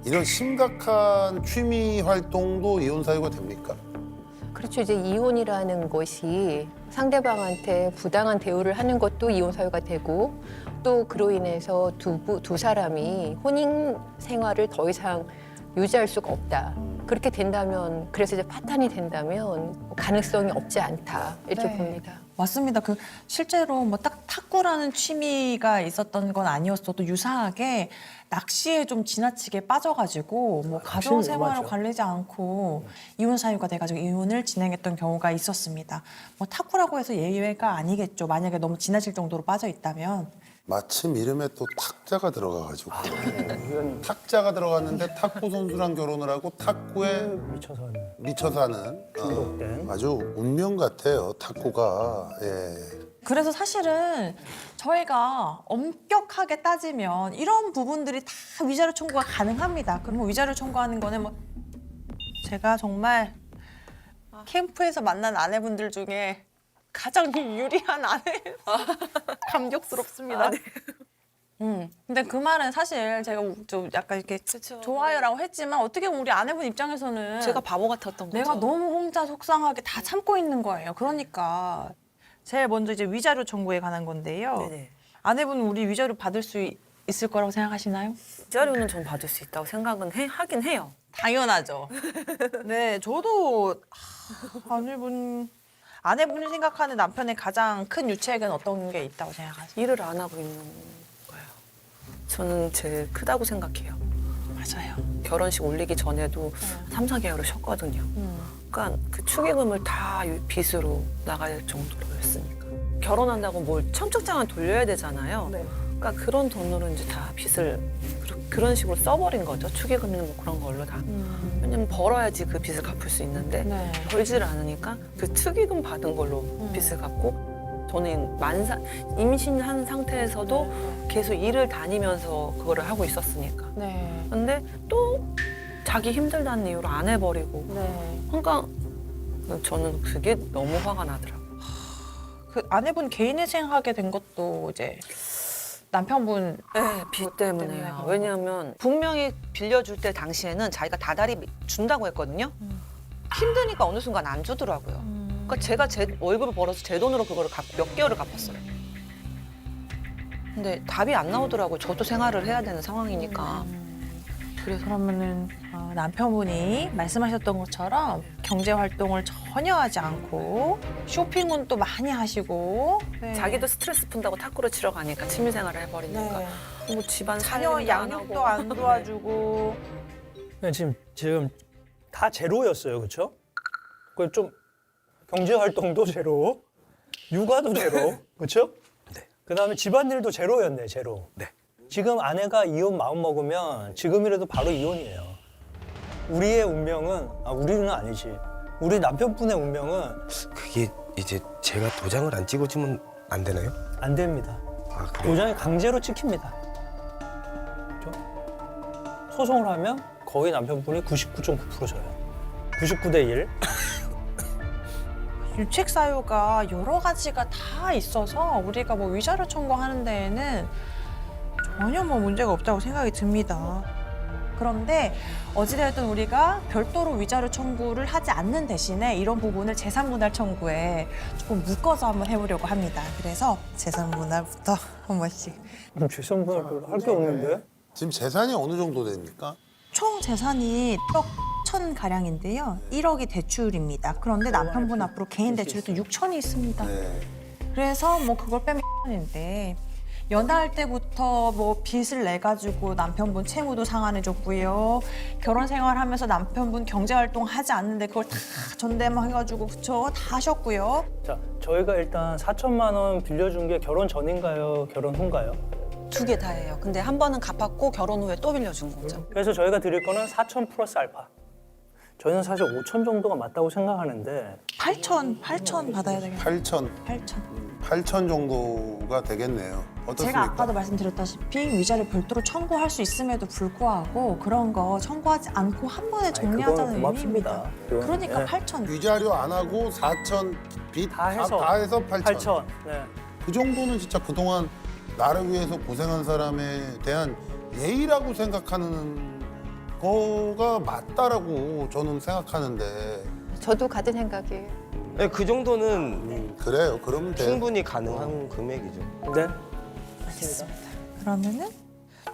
이런 심각한 취미 활동도 이혼 사유가 됩니까? 그렇죠. 이제 이혼이라는 것이 상대방한테 부당한 대우를 하는 것도 이혼 사유가 되고 또 그로 인해서 두 사람이 혼인 생활을 더 이상 유지할 수가 없다. 그렇게 된다면 그래서 이제 파탄이 된다면 가능성이 없지 않다 이렇게 네. 봅니다. 맞습니다. 그 실제로 뭐 딱 탁구라는 취미가 있었던 건 아니었어도 유사하게 낚시에 좀 지나치게 빠져가지고 뭐 가정 생활을 맞죠. 관리하지 않고 이혼 사유가 돼가지고 이혼을 진행했던 경우가 있었습니다. 뭐 탁구라고 해서 예외가 아니겠죠. 만약에 너무 지나칠 정도로 빠져 있다면. 마침 이름에 또 탁자가 들어가가지고 탁자가 들어갔는데 탁구 선수랑 결혼을 하고 탁구에 미쳐서 하는. 미쳐 사는 중독된. 아주 운명 같아요 탁구가. 예. 그래서 사실은 저희가 엄격하게 따지면 이런 부분들이 다 위자료 청구가 가능합니다. 그러면 위자료 청구하는 거는 뭐 제가 정말 캠프에서 만난 아내분들 중에 가장 유리한 아내 감격스럽습니다. 근데 그 말은 사실 제가 좀 약간 이렇게 좋아요라고 했지만 어떻게 보면 우리 아내분 입장에서는 제가 바보 같았던 거죠. 내가 너무 혼자 속상하게 다 참고 있는 거예요. 그러니까 제일 먼저 이제 위자료 청구에 관한 건데요. 네네. 아내분 우리 위자료 받을 수 있을 거라고 생각하시나요? 위자료는 전 받을 수 있다고 생각은 하긴 해요. 당연하죠. 네, 저도 아내분이 생각하는 남편의 가장 큰 유책은 어떤 게 있다고 생각하세요? 일을 안 하고 있는 거예요. 저는 제일 크다고 생각해요. 맞아요. 결혼식 올리기 전에도 3, 4개월을 쉬었거든요. 그러니까 그 축의금을 다 빚으로 나갈 정도로였으니까. 결혼한다고 뭘 청첩장을 돌려야 되잖아요. 네. 그러니까 그런 돈으로 이제 다 빚을 그런 식으로 써버린 거죠. 축의금이나 뭐 그런 걸로 다. 왜냐면 벌어야지 그 빚을 갚을 수 있는데 네. 벌지를 않으니까 그 축의금 받은 걸로 빚을 갚고 저는 임신한 상태에서도 계속 일을 다니면서 그거를 하고 있었으니까. 네. 근데 또 자기 힘들다는 이유로 안 해버리고. 네. 그러니까 저는 그게 너무 화가 나더라고요. 그 아내분 개인회생하게 된 것도 이제 남편분 네, 빚 때문에요. 왜냐하면 분명히 빌려줄 때 당시에는 자기가 다달이 준다고 했거든요. 힘드니까 어느 순간 안 주더라고요. 그러니까 제가 제 월급을 벌어서 제 돈으로 그거를 몇 개월을 갚았어요. 근데 답이 안 나오더라고요. 저도 생활을 해야 되는 상황이니까. 그래서 그러면은 남편분이 말씀하셨던 것처럼 경제 활동을 전혀 하지 않고 쇼핑은 또 많이 하시고 네. 자기도 스트레스 푼다고 탁구를 치러 가니까 취미생활을 해버리니까 네. 뭐 집안 자녀 살림도 안 양육도 하고. 안 도와주고 네, 지금 다 제로였어요, 그렇죠? 그 좀 경제 활동도 제로, 육아도 제로, 그렇죠? 네. 그다음에 집안일도 제로였네, 제로. 네. 지금 아내가 이혼 마음 먹으면 지금이라도 바로 이혼이에요. 우리의 운명은 우리는 아니지. 우리 남편분의 운명은 그게 이제 제가 도장을 안 찍어주면 안 되나요? 안 됩니다. 아, 그래요? 도장이 강제로 찍힙니다. 그렇죠? 소송을 하면 거의 남편분이 99.9% 져요. 99대 1. 유책 사유가 여러 가지가 다 있어서 우리가 뭐 위자료 청구하는 데에는 전혀 뭐 문제가 없다고 생각이 듭니다. 그런데 어찌되었든 우리가 별도로 위자료 청구를 하지 않는 대신에 이런 부분을 재산분할 청구에 조금 묶어서 한번 해보려고 합니다. 그래서 재산분할부터 한 번씩. 죄송합니다. 할 게 없는데. 지금 재산이 어느 정도 됩니까? 총 재산이 1억 1천 가량인데요. 1억이 대출입니다. 그런데 남편분 앞으로 개인 대출이 또 6천이 있습니다. 네. 그래서 뭐 그걸 빼면 인데 연하할 때부터 뭐 빚을 내 가지고 남편분 채무도 상환해줬고요. 결혼 생활하면서 남편분 경제 활동 하지 않는데 그걸 다 전대만 해가지고 그쵸 다 하셨고요. 자, 저희가 일단 4천만 원 빌려준 게 결혼 전인가요? 결혼 후인가요? 두 개 다예요. 근데 한 번은 갚았고 결혼 후에 또 빌려준 거죠. 그래서 저희가 드릴 거는 4천 플러스 알파. 저희는 사실 5천 정도가 맞다고 생각하는데 8천 받아야 되겠네요. 8천, 8천 정도가 되겠네요. 어떻습니까? 제가 아까도 말씀드렸다시피 위자료 별도로 청구할 수 있음에도 불구하고 그런 거 청구하지 않고 한 번에 정리하자는 그건 의미입니다. 고맙습니다. 그건, 그러니까 네. 8천. 위자료 안 하고 4천 빚 다 해서 다 해서 8천. 8천. 네. 그 정도는 진짜 그동안 나를 위해서 고생한 사람에 대한 예의라고 생각하는 거가 맞다라고 저는 생각하는데. 저도 같은 생각이에요. 네, 그 정도는 그래요. 그러면 돼. 충분히 가능한 금액이죠. 네. 그러면은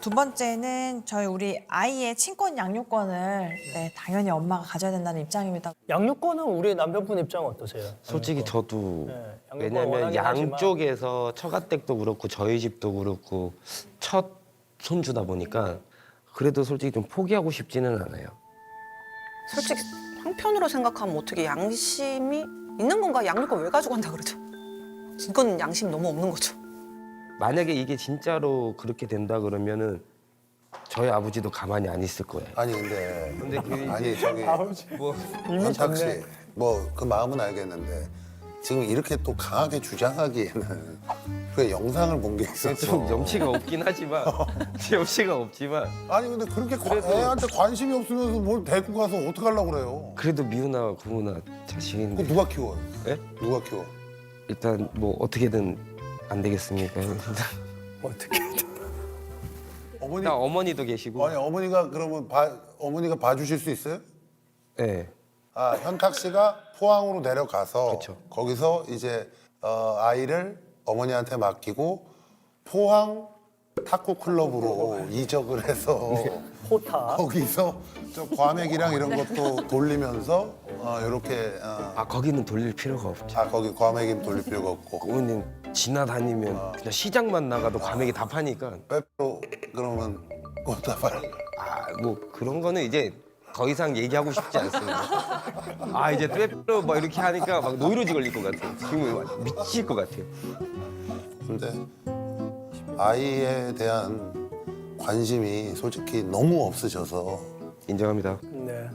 두 번째는 저희 우리 아이의 친권 양육권을 네, 당연히 엄마가 가져야 된다는 입장입니다. 양육권은 우리 남편분 입장 어떠세요? 솔직히 저도 네, 양육권 왜냐면 원하긴 하지만. 양쪽에서 처가댁도 그렇고 저희 집도 그렇고 첫 손주다 보니까 그래도 솔직히 좀 포기하고 싶지는 않아요. 솔직히 한편으로 생각하면 어떻게 양심이 있는 건가? 양육권 왜 가져간다 그러죠? 이건 양심 너무 없는 거죠. 만약에 이게 진짜로 그렇게 된다 그러면은 저희 아버지도 가만히 안 있을 거예요. 아니 근데 근데 그 아니 저기 뭐 현탁 씨, 뭐 그 마음은 알겠는데 지금 이렇게 또 강하게 주장하기에는 그 영상을 본 게 있었어. 좀 염치가 없긴 하지만 염치가 없지만 아니 근데 그렇게 애한테 관심이 없으면서 뭘 데리고 가서 어떡하려고 그래요? 그래도 미우나 고우나 그거 자식인데 누가 키워요? 예? 누가 키워? 일단 뭐 어떻게든 안 되겠습니까? 어떻게? 어머니 일단 어머니도 계시고 아니 어머니가 그러면 어머니가 봐주실 수 있어요? 네. 아 현탁 씨가 포항으로 내려가서 그쵸. 거기서 이제 아이를 어머니한테 맡기고 포항 탁구 클럽으로 이적을 해서 포타. 거기서 저 과메기랑 이런 것도 돌리면서 이렇게 거기는 돌릴 필요가 없죠. 거기 과메기 돌릴 필요가 없고 그거는 지나다니면 그냥 시장만 나가도 과메기 다 파니까 빼빼로 그러면 꽃다 팔아. 뭐 그런 거는 이제 더 이상 얘기하고 싶지 않습니다. 이제 빼빼로 막 이렇게 하니까 막 노이로지 걸릴 것 같아요. 지금 미칠 것 같아요. 근데 아이에 대한 관심이 솔직히 너무 없으셔서 인정합니다. 네.